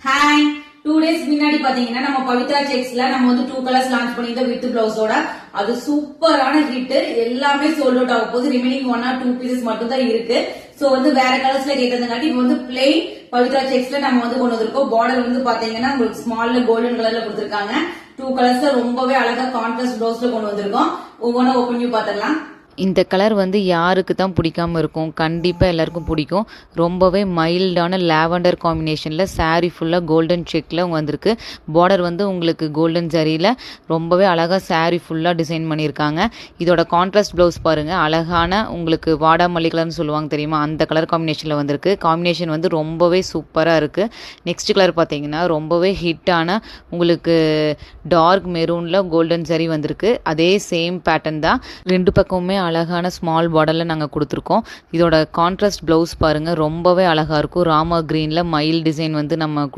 Hi 2 days முன்னாடி பாத்தீங்கன்னா நம்ம பவித்ரா செக்ஸ்ல நம்ம வந்து 2 கலர்ஸ் லான்ச் பண்ணிருந்தோம் வித் பிளவுஸோட. அது சூப்பரான ஹிட். எல்லாமே சோல்ட் அவுட் ஆக போகுது. ரிமைனிங் 1 or 2 பீசஸ் மட்டும் தான் இருக்கு. சோ வந்து வேற கலர்ஸ்ல கேட்டதுங்காட்டி இப்போ வந்து பிளெயின் பவித்ரா செக்ஸ்ல நம்ம வந்து கொண்டு வந்திருக்கோம். பார்டர் வந்து பாத்தீங்கன்னா உங்களுக்கு ஸ்மால்ல கோல்டன் கலர்ல கொடுத்திருக்காங்க. 2 கலர்ஸ்ல ரொம்பவே அழகா கான்ட்ராஸ்ட் பிளவுஸ்ல கொண்டு வந்திருக்கோம். ஒவ்வொன்றும் ஓபன் பண்ணி பாத்திரலாம். இந்த கலர் வந்து யாருக்கு தான் பிடிக்காம இருக்கும், கண்டிப்பாக எல்லாருக்கும் பிடிக்கும். ரொம்பவே மைல்டான லாவெண்டர் காம்பினேஷனில் சாரீ ஃபுல்லாக கோல்டன் செக்கில் வந்திருக்கு. பார்டர் வந்து உங்களுக்கு கோல்டன் ஜரியில் ரொம்பவே அழகாக சாரீ ஃபுல்லாக டிசைன் பண்ணியிருக்காங்க. இதோட கான்ட்ராஸ்ட் ப்ளவுஸ் பாருங்கள், அழகான உங்களுக்கு வாடாமல்லி கலர்னு சொல்லுவாங்க தெரியுமா, அந்த கலர் காம்பினேஷனில் வந்திருக்கு. காம்பினேஷன் வந்து ரொம்பவே சூப்பராக இருக்குது. நெக்ஸ்ட் கலர் பார்த்தீங்கன்னா ரொம்பவே ஹிட்டான உங்களுக்கு டார்க் மெரூனில் கோல்டன் ஜரி வந்திருக்கு. அதே சேம் பேட்டர்ன் தான், ரெண்டு பக்கமுமே அழகான ஸ்மால் பார்டரில் நாங்கள் கொடுத்துருக்கோம். இதோட கான்ட்ராஸ்ட் ப்ளவுஸ் பாருங்கள், ரொம்பவே அழகாக இருக்கும். ராமா க்ரீனில் மயில் டிசைன் வந்து நம்ம